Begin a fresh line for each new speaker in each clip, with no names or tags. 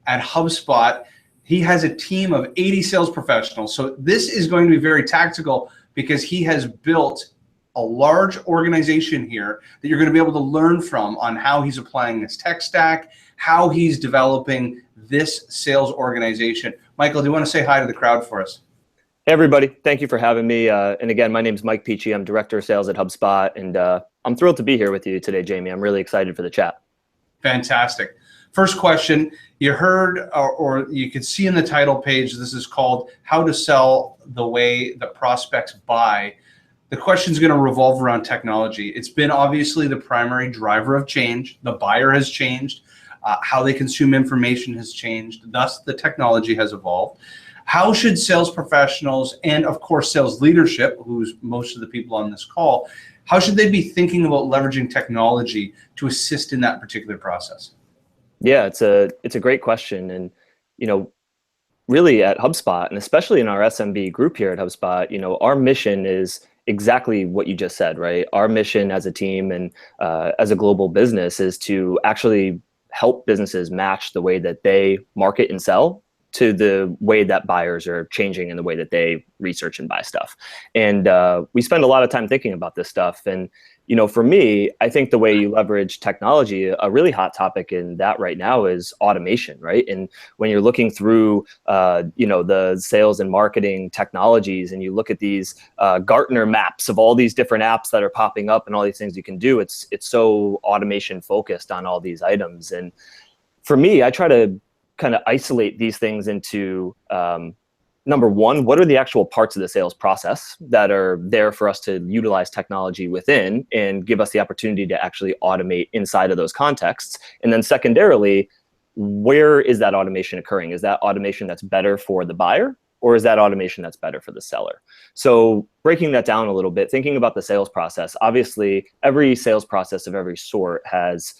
at HubSpot. He has a team of 80 sales professionals. So this is going to be very tactical because he has built a large organization here that you're going to be able to learn from on how he's applying his tech stack, how he's developing this sales organization. Michael, do you want to say hi to the crowd for us?
Hey, everybody. Thank you for having me. And again, my name is Mike Pici. I'm Director of Sales at HubSpot. And I'm thrilled to be here with you today, Jamie. I'm really excited for the chat.
Fantastic. First question, you heard or you could see in the title page, this is called How to Sell the Way That Prospects Buy. The question is going to revolve around technology. It's been obviously the primary driver of change. The buyer has changed. How they consume information has changed. Thus, the technology has evolved. How should sales professionals and, of course, sales leadership, who's most of the people on this call, how should they be thinking about leveraging technology to assist in that particular process?
Yeah, it's a great question. And, really at HubSpot, and especially in our SMB group here at HubSpot, our mission is exactly what you just said, right? Our mission as a team and as a global business is to actually help businesses match the way that they market and sell to the way that buyers are changing in the way that they research and buy stuff. And we spend a lot of time thinking about this stuff. And, for me, I think the way you leverage technology, a really hot topic in that right now is automation, right? And when you're looking through, the sales and marketing technologies and you look at these Gartner maps of all these different apps that are popping up and all these things you can do, it's so automation focused on all these items. And for me, I try to kind of isolate these things into number one, what are the actual parts of the sales process that are there for us to utilize technology within and give us the opportunity to actually automate inside of those contexts? And then secondarily, where is that automation occurring? Is that automation that's better for the buyer, or is that automation that's better for the seller? So breaking that down a little bit, thinking about the sales process, obviously every sales process of every sort has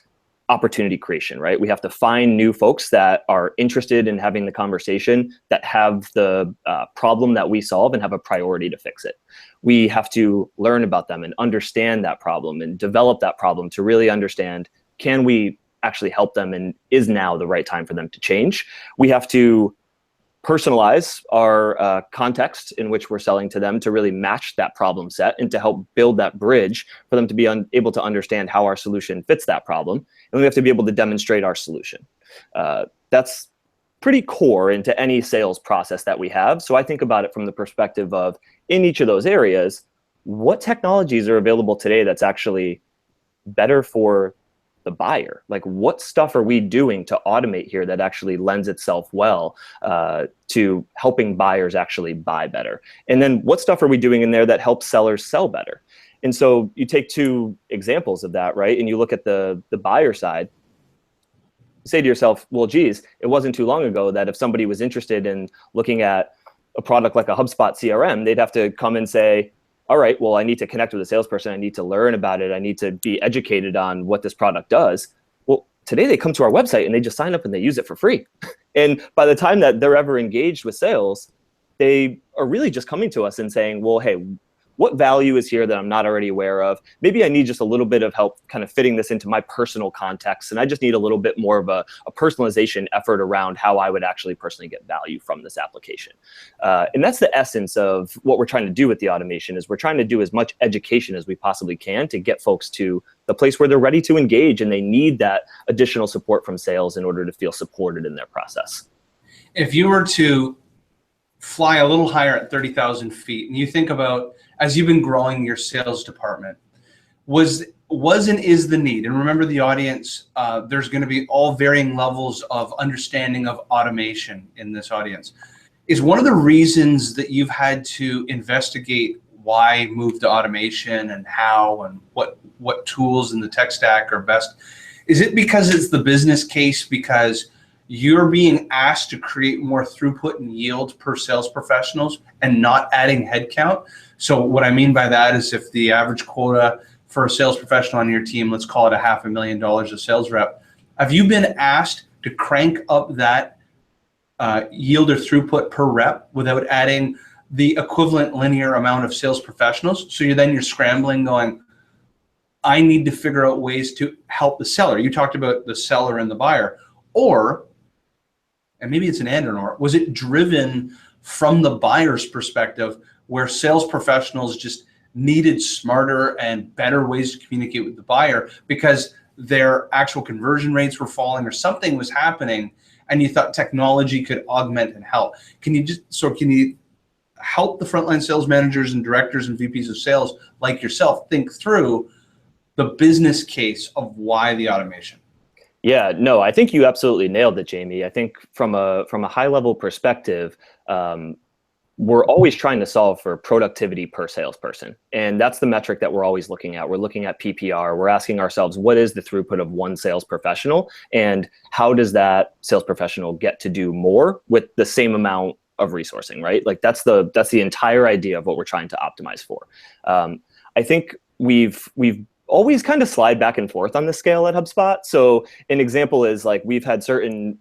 opportunity creation, right? We have to find new folks that are interested in having the conversation, that have the problem that we solve and have a priority to fix it. We have to learn about them and understand that problem and develop that problem to really understand, can we actually help them, and is now the right time for them to change? We have to personalize our context in which we're selling to them to really match that problem set and to help build that bridge for them to be able to understand how our solution fits that problem. And we have to be able to demonstrate our solution. That's pretty core into any sales process that we have. So I think about it from the perspective of, in each of those areas, what technologies are available today that's actually better for the buyer? Like, what stuff are we doing to automate here that actually lends itself well to helping buyers actually buy better? And then what stuff are we doing in there that helps sellers sell better? And so you take two examples of that, right? And you look at the buyer side, say to yourself, well, geez, it wasn't too long ago that if somebody was interested in looking at a product like a HubSpot CRM, they'd have to come and say, all right, well, I need to connect with a salesperson. I need to learn about it. I need to be educated on what this product does. Well, today they come to our website and they just sign up and they use it for free. And by the time that they're ever engaged with sales, they are really just coming to us and saying, well, hey, what value is here that I'm not already aware of? Maybe I need just a little bit of help kind of fitting this into my personal context. And I just need a little bit more of a personalization effort around how I would actually personally get value from this application. And that's the essence of what we're trying to do with the automation, is we're trying to do as much education as we possibly can to get folks to the place where they're ready to engage and they need that additional support from sales in order to feel supported in their process.
If you were to fly a little higher at 30,000 feet and you think about, as you've been growing your sales department, was and is the need, and remember the audience, there's going to be all varying levels of understanding of automation in this audience. Is one of the reasons that you've had to investigate why move to automation and how and what tools in the tech stack are best? Is it because it's the business case, because you're being asked to create more throughput and yield per sales professionals and not adding headcount? So what I mean by that is, if the average quota for a sales professional on your team, let's call it $500,000 a sales rep, have you been asked to crank up that yield or throughput per rep without adding the equivalent linear amount of sales professionals? So you're scrambling going, I need to figure out ways to help the seller. You talked about the seller and the buyer. Or and maybe it's an and or, was it driven from the buyer's perspective where sales professionals just needed smarter and better ways to communicate with the buyer because their actual conversion rates were falling or something was happening and you thought technology could augment and help? Can you help the frontline sales managers and directors and VPs of sales like yourself think through the business case of why the automation?
Yeah, no, I think you absolutely nailed it, Jamie. I think from a high level perspective, we're always trying to solve for productivity per salesperson. And that's the metric that we're always looking at. We're looking at PPR. We're asking ourselves, what is the throughput of one sales professional? And how does that sales professional get to do more with the same amount of resourcing, right? Like that's the entire idea of what we're trying to optimize for. I think we've always kind of slide back and forth on the scale at HubSpot. So an example is like we've had certain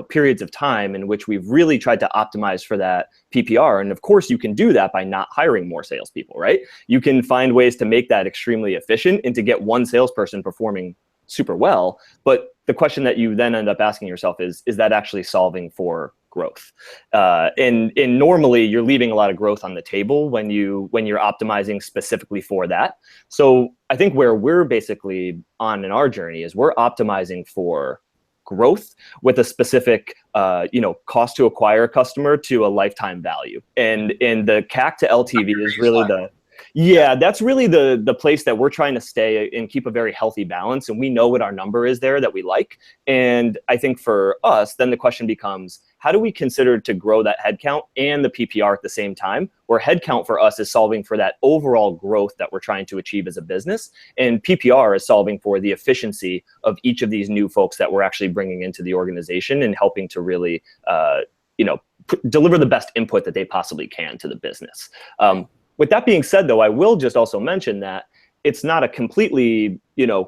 periods of time in which we've really tried to optimize for that PPR. And of course, you can do that by not hiring more salespeople, right? You can find ways to make that extremely efficient and to get one salesperson performing super well. But the question that you then end up asking yourself is that actually solving for growth? And normally you're leaving a lot of growth on the table when you're optimizing specifically for that. So I think where we're basically on in our journey is we're optimizing for growth with a specific cost to acquire a customer to a lifetime value. And the CAC to LTV is really that's really the place that we're trying to stay and keep a very healthy balance. And we know what our number is there that we like. And I think for us, then the question becomes, how do we consider to grow that headcount and the PPR at the same time? Where headcount for us is solving for that overall growth that we're trying to achieve as a business. And PPR is solving for the efficiency of each of these new folks that we're actually bringing into the organization and helping to really, deliver the best input that they possibly can to the business. With that being said, though, I will just also mention that it's not a completely,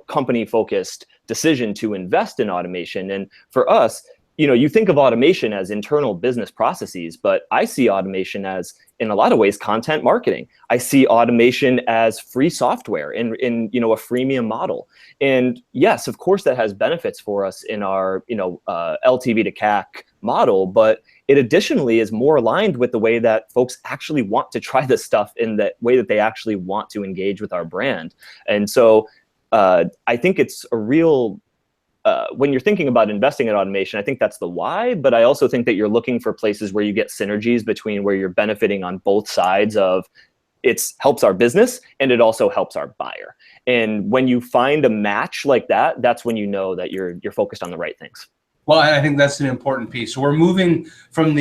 company-focused decision to invest in automation. And for us, you think of automation as internal business processes, but I see automation as, in a lot of ways, content marketing. I see automation as free software in a freemium model. And yes, of course, that has benefits for us in our, LTV to CAC model, but it additionally is more aligned with the way that folks actually want to try this stuff in the way that they actually want to engage with our brand. And so I think it's a real, when you're thinking about investing in automation, I think that's the why, but I also think that you're looking for places where you get synergies between where you're benefiting on both sides of it helps our business and it also helps our buyer. And when you find a match like that, that's when you know that you're focused on the right things.
Well, I think that's an important piece. So we're moving from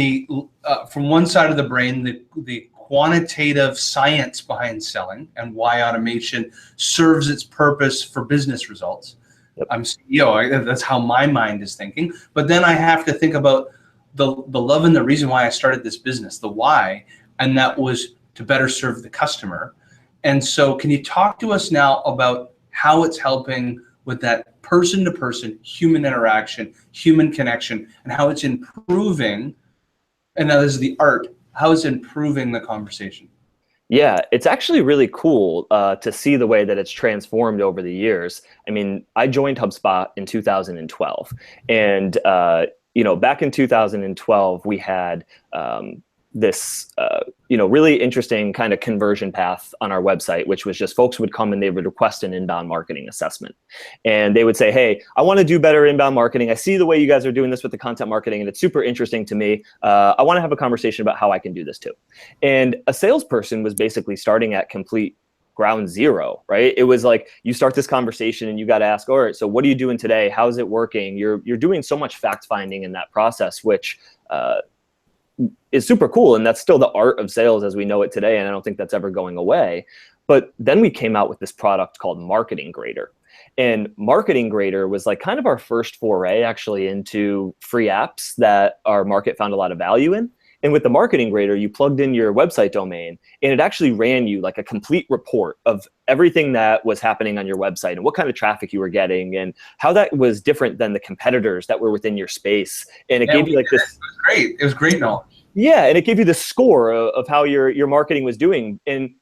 from one side of the brain, the quantitative science behind selling and why automation serves its purpose for business results. Yep. I'm CEO. That's how my mind is thinking. But then I have to think about the love and the reason why I started this business, the why, and that was to better serve the customer. And so can you talk to us now about how it's helping with that person-to-person human interaction, human connection, and how it's improving, and now this is the art, how it's improving the conversation?
Yeah, it's actually really cool to see the way that it's transformed over the years. I mean, I joined HubSpot in 2012, and back in 2012, we had this really interesting kind of conversion path on our website, which was just folks would come and they would request an inbound marketing assessment. And they would say, hey, I want to do better inbound marketing. I see the way you guys are doing this with the content marketing, and it's super interesting to me. I want to have a conversation about how I can do this too. And a salesperson was basically starting at complete ground zero, right? It was like you start this conversation and you got to ask, all right, so what are you doing today? How's it working? You're doing so much fact finding in that process, which is super cool. And that's still the art of sales as we know it today. And I don't think that's ever going away. But then we came out with this product called Marketing Grader. And Marketing Grader was like kind of our first foray actually into free apps that our market found a lot of value in. And with the Marketing Grader, you plugged in your website domain and it actually ran you like a complete report of everything that was happening on your website and what kind of traffic you were getting and how that was different than the competitors that were within your space. And it gave you like this.
It was great. It was great knowledge.
Yeah, and it gave you the score of how your marketing was doing. And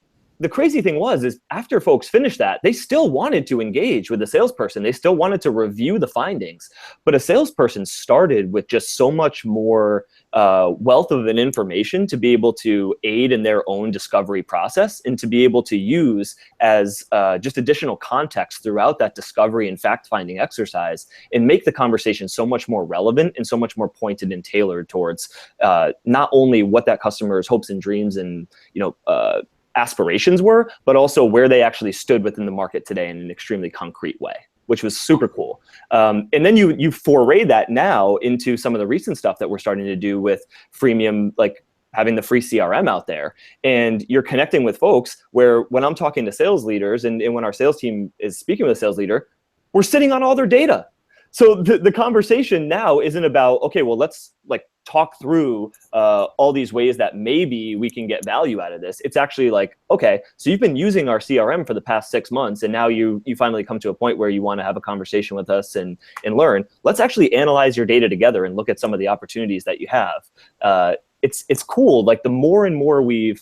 the crazy thing is after folks finished that, they still wanted to engage with the salesperson. They still wanted to review the findings. But a salesperson started with just so much more wealth of an information to be able to aid in their own discovery process and to be able to use as just additional context throughout that discovery and fact-finding exercise, and make the conversation so much more relevant and so much more pointed and tailored towards not only what that customer's hopes and dreams and aspirations were, but also where they actually stood within the market today in an extremely concrete way, which was super cool. And then you foray that now into some of the recent stuff that we're starting to do with freemium, like having the free CRM out there. And you're connecting with folks where when I'm talking to sales leaders and when our sales team is speaking with a sales leader, we're sitting on all their data. So the conversation now isn't about, okay, well, let's like talk through all these ways that maybe we can get value out of this. It's actually like, okay, so you've been using our CRM for the past 6 months, and now you finally come to a point where you want to have a conversation with us and learn. Let's actually analyze your data together and look at some of the opportunities that you have. It's cool. Like the more and more we've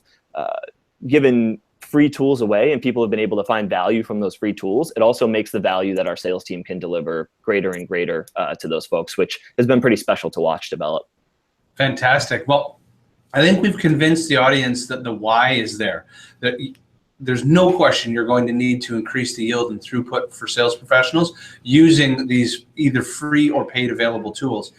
given free tools away and people have been able to find value from those free tools, it also makes the value that our sales team can deliver greater and greater to those folks, which has been pretty special to watch develop.
Fantastic. Well, I think we've convinced the audience that the why is there, that there's no question you're going to need to increase the yield and throughput for sales professionals using these either free or paid available tools.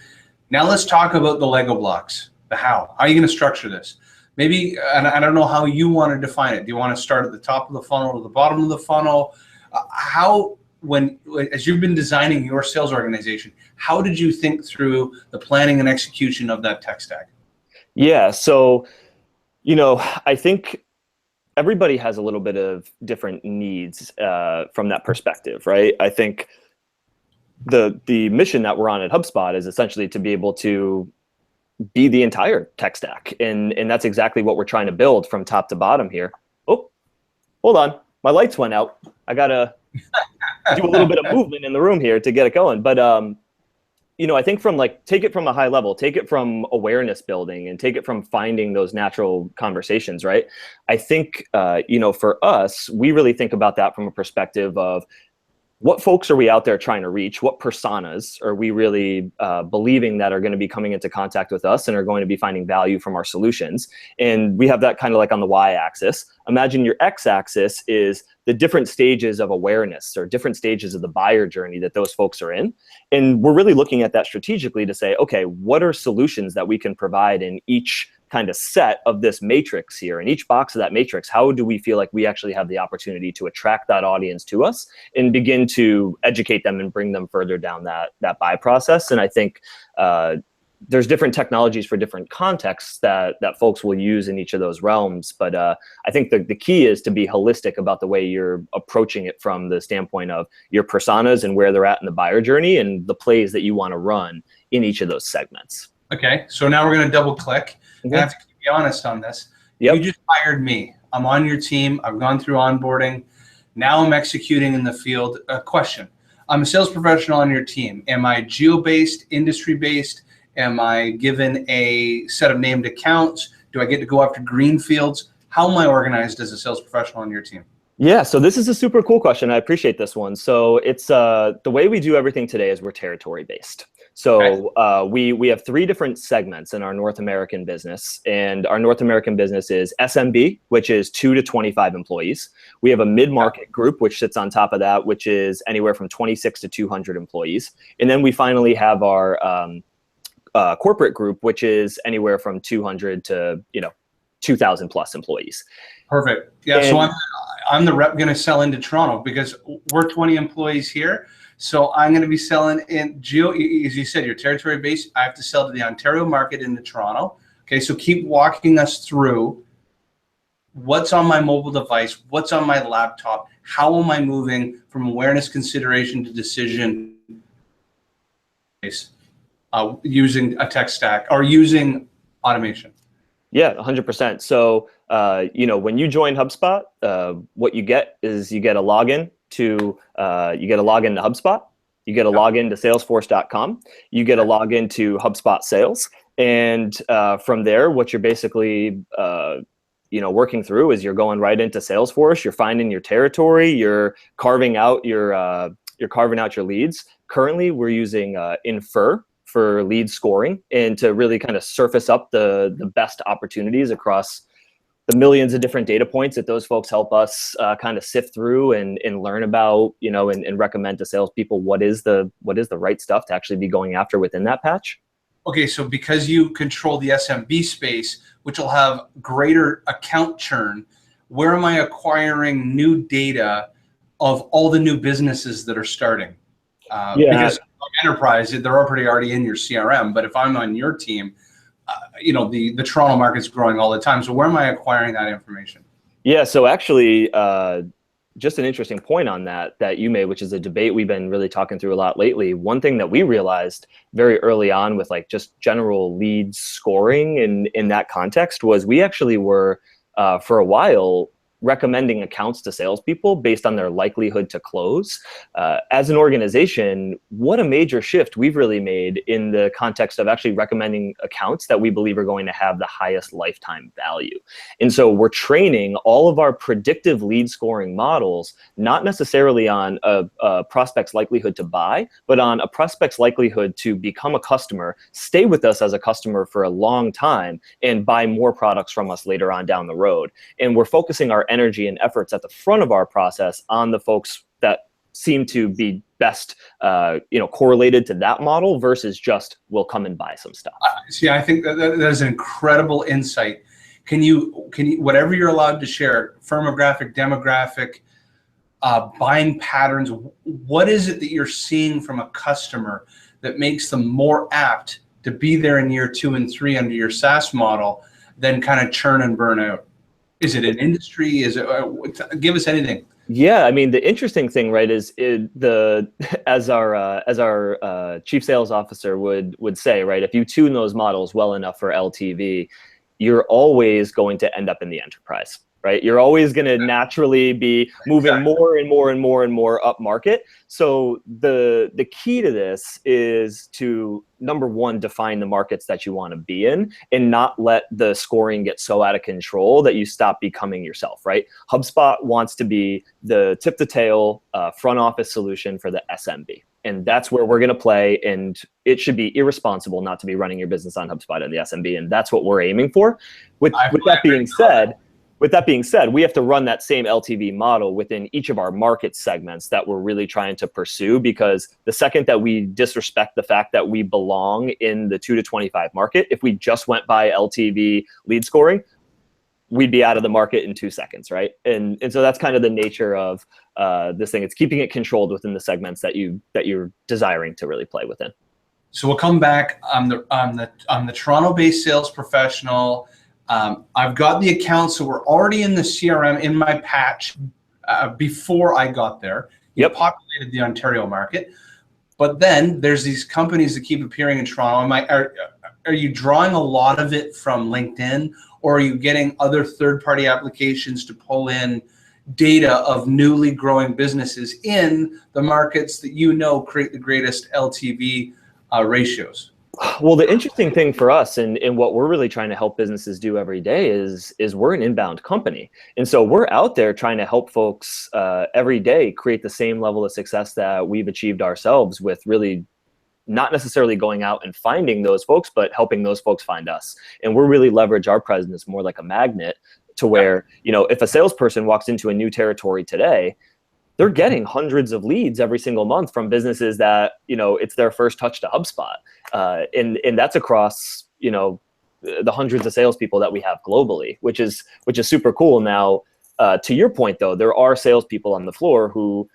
Now let's talk about the Lego blocks, the how. How are you going to structure this? Maybe, and I don't know how you want to define it. Do you want to start at the top of the funnel or the bottom of the funnel? As you've been designing your sales organization, how did you think through the planning and execution of that tech stack?
Yeah, so, I think everybody has a little bit of different needs from that perspective, right? I think the mission that we're on at HubSpot is essentially to be able to be the entire tech stack. And that's exactly what we're trying to build from top to bottom here. Oh, hold on. My lights went out. I got to do a little bit of movement in the room here to get it going. But, I think take it from a high level, take it from awareness building and take it from finding those natural conversations, right? I think, for us, we really think about that from a perspective of what folks are we out there trying to reach? What personas are we really believing that are going to be coming into contact with us and are going to be finding value from our solutions? And we have that kind of like on the y-axis. Imagine your x-axis is the different stages of awareness or different stages of the buyer journey that those folks are in. And we're really looking at that strategically to say, okay, what are solutions that we can provide in each kind of set of this matrix here? In each box of that matrix, how do we feel like we actually have the opportunity to attract that audience to us and begin to educate them and bring them further down that buy process? And I think there's different technologies for different contexts that folks will use in each of those realms. But I think the key is to be holistic about the way you're approaching it from the standpoint of your personas and where they're at in the buyer journey and the plays that you want to run in each of those segments.
Okay, so now we're going to double click.
Mm-hmm.
I have to be honest on this.
Yep.
You just hired me. I'm on your team. I've gone through onboarding. Now I'm executing in the field. Question. I'm a sales professional on your team. Am I geo-based, industry-based? Am I given a set of named accounts? Do I get to go after greenfields? How am I organized as a sales professional on your team?
Yeah, so this is a super cool question. I appreciate this one. So it's the way we do everything today is we're territory based. So we have 3 different segments in our North American business, and our North American business is SMB, which is 2 to 25 employees. We have a mid-market group, which sits on top of that, which is anywhere from 26 to 200 employees. And then we finally have our corporate group, which is anywhere from 200 to 2,000 plus employees.
Perfect. Yeah. And so I'm the rep going to sell into Toronto because we're 20 employees here. So I'm going to be selling in geo, as you said, your territory based. I have to sell to the Ontario market into Toronto. Okay. So keep walking us through what's on my mobile device, what's on my laptop, how am I moving from awareness consideration to decision using a tech stack or using automation.
Yeah, 100%. So, when you join HubSpot, what you get is you get a login to HubSpot. You get a login to Salesforce.com. You get a login to HubSpot Sales. And from there, what you're basically working through is you're going right into Salesforce, you're finding your territory, you're carving out your leads. Currently, we're using Infer for lead scoring and to really kind of surface up the best opportunities across the millions of different data points that those folks help us kind of sift through and learn about, and recommend to salespeople what is the right stuff to actually be going after within that patch.
Okay, so because you control the SMB space, which will have greater account churn, where am I acquiring new data of all the new businesses that are starting? Because enterprise, they're already in your CRM, but if I'm on your team, the Toronto market's growing all the time. So where am I acquiring that information?
Yeah, so actually, just an interesting point on that you made, which is a debate we've been really talking through a lot lately. One thing that we realized very early on with like just general lead scoring in that context was we actually were, for a while, recommending accounts to salespeople based on their likelihood to close. As an organization, what a major shift we've really made in the context of actually recommending accounts that we believe are going to have the highest lifetime value. And so we're training all of our predictive lead scoring models, not necessarily on a prospect's likelihood to buy, but on a prospect's likelihood to become a customer, stay with us as a customer for a long time, and buy more products from us later on down the road. And we're focusing our energy and efforts at the front of our process on the folks that seem to be best, correlated to that model versus just will come and buy some stuff.
See, I think that is an incredible insight. Can you, whatever you're allowed to share, firmographic, demographic, buying patterns, what is it that you're seeing from a customer that makes them more apt to be there in year 2 and 3 under your SaaS model than kind of churn and burn out? Is it an industry? Is it? Give us anything.
Yeah, I mean, the interesting thing, right, is as our chief sales officer would say, right, if you tune those models well enough for LTV, you're always going to end up in the enterprise, right? You're always going to naturally be moving more and more and more and more up market. So the key to this is to, number one, define the markets that you want to be in and not let the scoring get so out of control that you stop becoming yourself, right? HubSpot wants to be the tip to tail front office solution for the SMB. And that's where we're going to play. And it should be irresponsible not to be running your business on HubSpot and the SMB. And that's what we're aiming for. With that being said, we have to run that same LTV model within each of our market segments that we're really trying to pursue, because the second that we disrespect the fact that we belong in the 2 to 25 market, if we just went by LTV lead scoring, we'd be out of the market in 2 seconds, right? And so that's kind of the nature of this thing. It's keeping it controlled within the segments that you're desiring to really play within.
So we'll come back. I'm the Toronto-based sales professional. I've got the accounts, so we're already in the CRM in my patch before I got there. You populated the Ontario market, but then there's these companies that keep appearing in Toronto. Are you drawing a lot of it from LinkedIn, or are you getting other third-party applications to pull in data of newly growing businesses in the markets that create the greatest LTV ratios?
Well, the interesting thing for us and what we're really trying to help businesses do every day is we're an inbound company. And so we're out there trying to help folks every day create the same level of success that we've achieved ourselves, with really not necessarily going out and finding those folks, but helping those folks find us. And we're really leverage our presence more like a magnet to where, if a salesperson walks into a new territory today, they're getting hundreds of leads every single month from businesses that, it's their first touch to HubSpot. And that's across, the hundreds of salespeople that we have globally, which is super cool. Now, to your point, though, there are salespeople on the floor who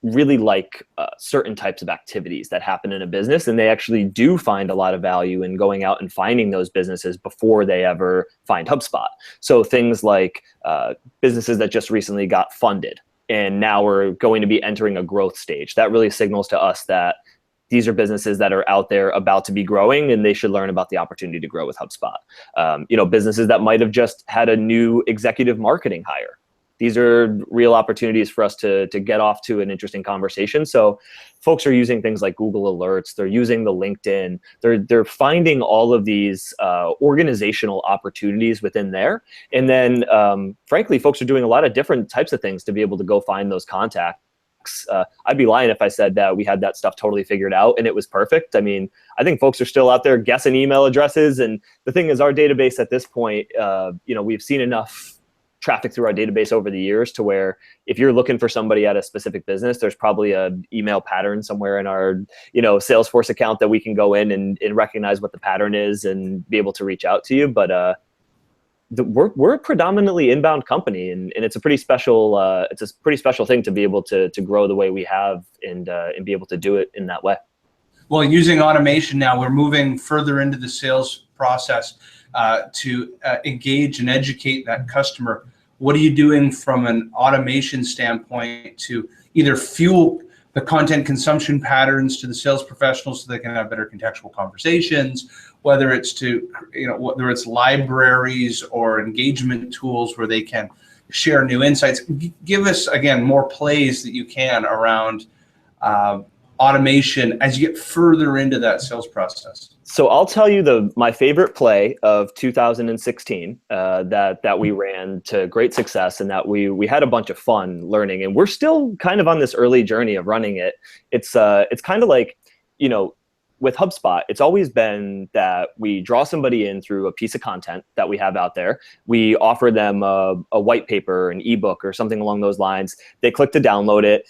really like certain types of activities that happen in a business, and they actually do find a lot of value in going out and finding those businesses before they ever find HubSpot. So things like businesses that just recently got funded, and now we're going to be entering a growth stage. That really signals to us that these are businesses that are out there about to be growing, and they should learn about the opportunity to grow with HubSpot. Businesses that might have just had a new executive marketing hire. These are real opportunities for us to get off to an interesting conversation. So folks are using things like Google Alerts. They're using the LinkedIn. They're finding all of these organizational opportunities within there. And then, frankly, folks are doing a lot of different types of things to be able to go find those contacts. I'd be lying if I said that we had that stuff totally figured out and it was perfect. I mean, I think folks are still out there guessing email addresses. And the thing is, our database at this point, we've seen enough traffic through our database over the years to where if you're looking for somebody at a specific business, there's probably an email pattern somewhere in our, Salesforce account that we can go in and recognize what the pattern is and be able to reach out to you. But we're a predominantly inbound company, and it's a pretty special thing to be able to grow the way we have and be able to do it in that way.
Well, using automation now, we're moving further into the sales process to engage and educate that customer. What are you doing from an automation standpoint to either fuel the content consumption patterns to the sales professionals so they can have better contextual conversations, whether it's libraries or engagement tools where they can share new insights? Give us, again, more plays that you can around automation as you get further into that sales process.
So I'll tell you my favorite play of 2016 that we ran to great success, and that we had a bunch of fun learning, and we're still kind of on this early journey of running it. It's kind of like, with HubSpot, it's always been that we draw somebody in through a piece of content that we have out there. We offer them a white paper, an ebook, or something along those lines. They click to download it.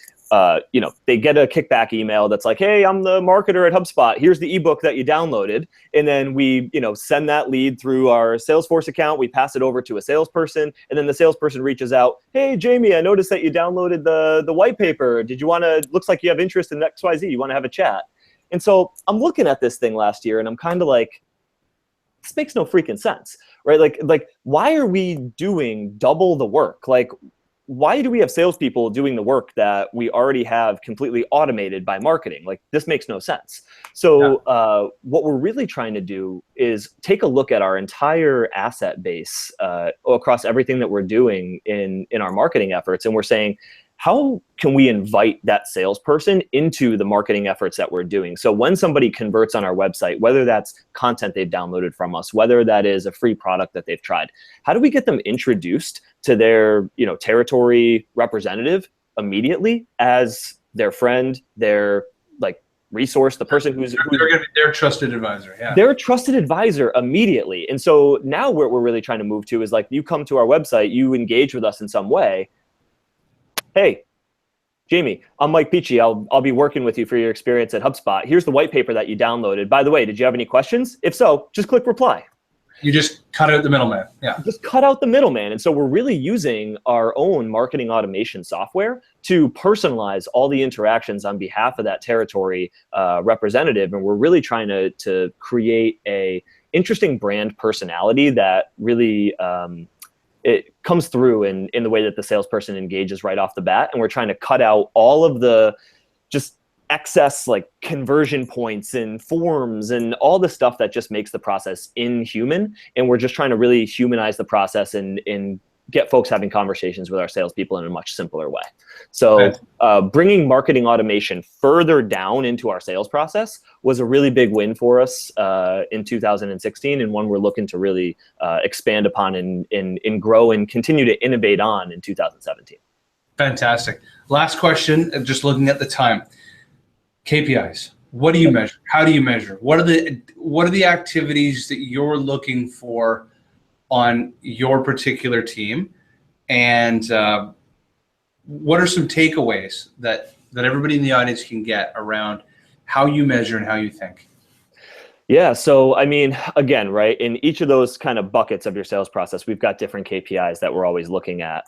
They get a kickback email that's like, hey, I'm the marketer at HubSpot. Here's the ebook that you downloaded. And then we, send that lead through our Salesforce account. We pass it over to a salesperson, and then the salesperson reaches out. Hey, Jamie, I noticed that you downloaded the white paper. Looks like you have interest in XYZ. You want to have a chat? And so I'm looking at this thing last year, and I'm kind of like, this makes no freaking sense, right? Like, why are we doing double the work? Like, why do we have salespeople doing the work that we already have completely automated by marketing? Like, this makes no sense. So what we're really trying to do is take a look at our entire asset base across everything that we're doing in our marketing efforts. And we're saying, how can we invite that salesperson into the marketing efforts that we're doing? So when somebody converts on our website, whether that's content they've downloaded from us, whether that is a free product that they've tried, how do we get them introduced to their, territory representative immediately as their friend, their resource, the person who's
they're going to be their trusted advisor. Yeah,
their trusted advisor immediately. And so now what we're really trying to move to is you come to our website, you engage with us in some way. Hey, Jamie, I'm Mike Pici. I'll be working with you for your experience at HubSpot. Here's the white paper that you downloaded. By the way, did you have any questions? If so, just click reply.
You just cut out the middleman. Yeah.
Just cut out the middleman. And so we're really using our own marketing automation software to personalize all the interactions on behalf of that territory representative. And we're really trying to create a interesting brand personality that really it comes through in the way that the salesperson engages right off the bat. And we're trying to cut out all of the just excess conversion points and forms and all the stuff that just makes the process inhuman. And we're just trying to really humanize the process and get folks having conversations with our salespeople in a much simpler way. So bringing marketing automation further down into our sales process was a really big win for us in 2016, and one we're looking to really expand upon and grow and continue to innovate on in 2017.
Fantastic. Last question, just looking at the time. KPIs. What do you measure? How do you measure? What are the activities that you're looking for on your particular team? And what are some takeaways that everybody in the audience can get around how you measure and how you think?
Yeah. So, I mean, again, right, in each of those kind of buckets of your sales process, we've got different KPIs that we're always looking at.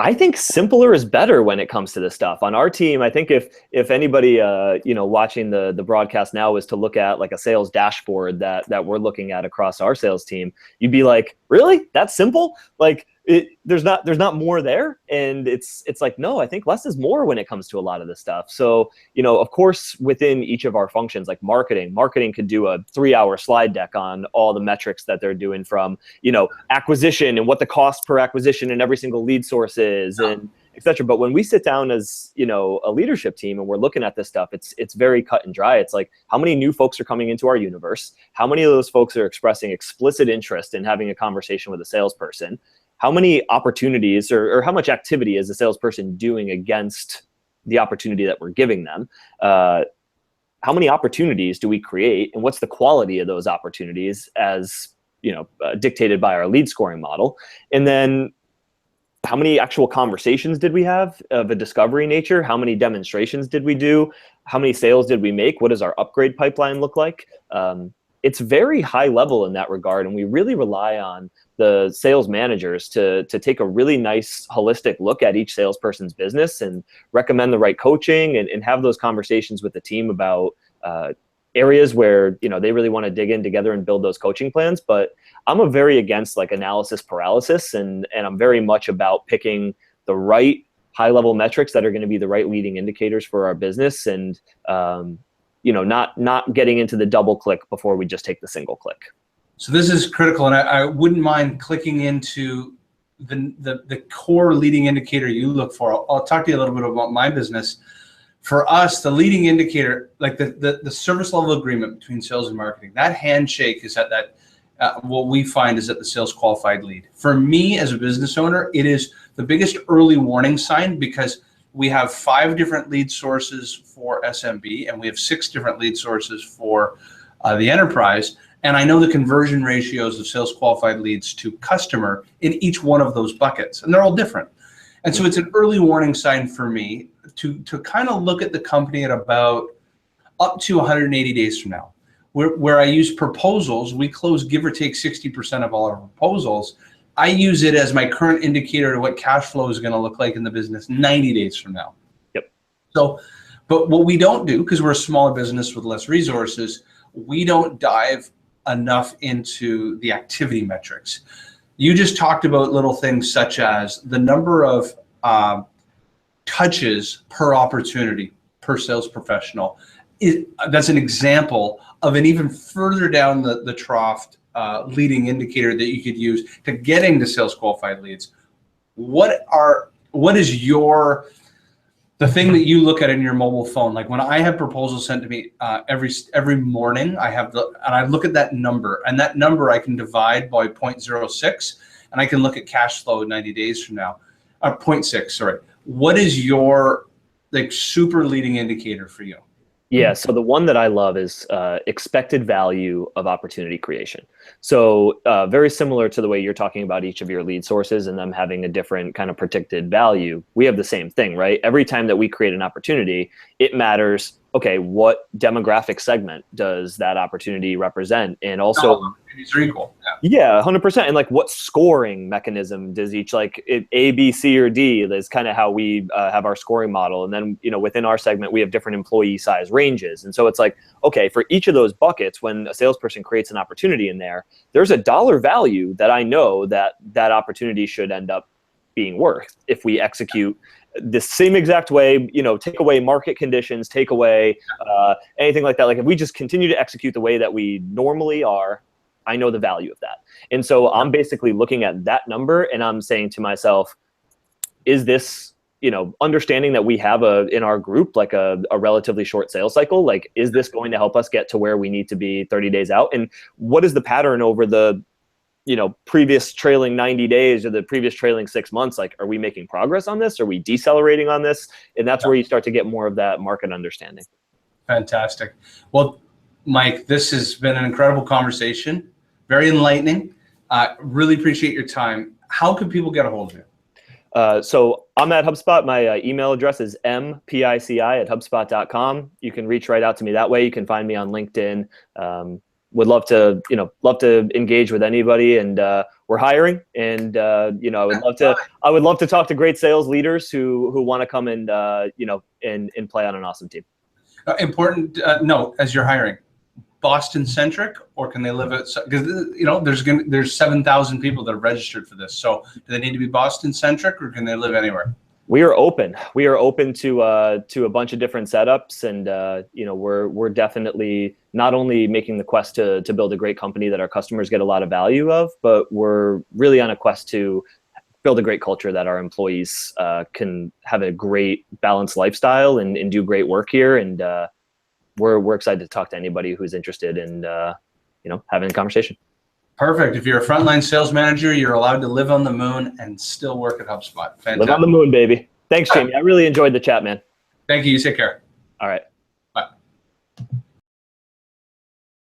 I think simpler is better when it comes to this stuff. On our team, I think if anybody watching the broadcast now is to look at a sales dashboard that we're looking at across our sales team, you'd be like, really? That's simple? there's not more there. And it's like, no, I think less is more when it comes to a lot of this stuff. So, of course, within each of our functions, like marketing could do a 3-hour slide deck on all the metrics that they're doing from, acquisition and what the cost per acquisition and every single lead source is, and et cetera. But when we sit down as, a leadership team and we're looking at this stuff, it's very cut and dry. It's like, how many new folks are coming into our universe? How many of those folks are expressing explicit interest in having a conversation with a salesperson? How many opportunities or how much activity is a salesperson doing against the opportunity that we're giving them? How many opportunities do we create, and what's the quality of those opportunities as, dictated by our lead scoring model? And then how many actual conversations did we have of a discovery nature? How many demonstrations did we do? How many sales did we make? What does our upgrade pipeline look like? It's very high level in that regard, and we really rely on the sales managers to take a really nice holistic look at each salesperson's business and recommend the right coaching and have those conversations with the team about areas where they really want to dig in together and build those coaching plans. But I'm a very against like analysis paralysis, and I'm very much about picking the right high level metrics that are going to be the right leading indicators for our business, and not getting into the double click before we just take the single click.
So this is critical, and I wouldn't mind clicking into the core leading indicator you look for. I'll talk to you a little bit about my business. For us, the leading indicator, like the service level agreement between sales and marketing, that handshake is at that, what we find is at the sales qualified lead. For me as a business owner, it is the biggest early warning sign, because we have 5 different lead sources for SMB, and we have 6 different lead sources for the enterprise. And I know the conversion ratios of sales qualified leads to customer in each one of those buckets, and they're all different. And so it's an early warning sign for me to kind of look at the company at about up to 180 days from now. Where I use proposals, we close give or take 60% of all our proposals. I use it as my current indicator of what cash flow is going to look like in the business 90 days from now.
Yep.
So, but what we don't do, because we're a smaller business with less resources, we don't dive enough into the activity metrics. You just talked about little things such as the number of touches per opportunity per sales professional. That's an example of an even further down the trough leading indicator that you could use to getting to sales qualified leads. What is the thing that you look at in your mobile phone? Like when I have proposals sent to me every morning, and I look at that number, and that number I can divide by 0.06, and I can look at cash flow 90 days from now. 0.6, sorry. What is your super leading indicator for you?
Yeah, so the one that I love is expected value of opportunity creation. So very similar to the way you're talking about each of your lead sources and them having a different kind of predicted value, we have the same thing, right? Every time that we create an opportunity, it matters, okay, what demographic segment does that opportunity represent? And also,
these are equal.
Yeah, 100%. And like what scoring mechanism does each, like A, B, C, or D is kind of how we have our scoring model. And then, within our segment, we have different employee size ranges. And so it's like, okay, for each of those buckets, when a salesperson creates an opportunity in there, there's a dollar value that I know that opportunity should end up being worth if we execute the same exact way, take away market conditions, take away anything like that. Like if we just continue to execute the way that we normally are, I know the value of that. And so I'm basically looking at that number and I'm saying to myself, is this, understanding that we have in our group, like a relatively short sales cycle, like, is this going to help us get to where we need to be 30 days out? And what is the pattern over the, previous trailing 90 days or the previous trailing 6 months? Like, are we making progress on this? Are we decelerating on this? And that's where you start to get more of that market understanding.
Fantastic. Well, Mike, this has been an incredible conversation, very enlightening. Really appreciate your time. How can people get a hold of you?
So I'm at HubSpot. My email address is mpici@hubspot.com. You can reach right out to me that way. You can find me on LinkedIn. Would love to engage with anybody, and we're hiring. And I would love to talk to great sales leaders who want to come and play on an awesome team.
Important note as you're hiring, Boston centric, or can they live at, because you know there's 7,000 people that are registered for this. So do they need to be Boston centric, or can they live anywhere?
We are open. We are open to a bunch of different setups, and you know, we're definitely not only making the quest to build a great company that our customers get a lot of value of, but we're really on a quest to build a great culture that our employees can have a great balanced lifestyle and do great work here. And we're excited to talk to anybody who's interested in you know, having a conversation.
Perfect. If you're a frontline sales manager, you're allowed to live on the moon and still work at HubSpot. Fantastic.
Live on the moon, baby. Thanks, Jamie. I really enjoyed the chat, man.
Thank you. You take care.
All right.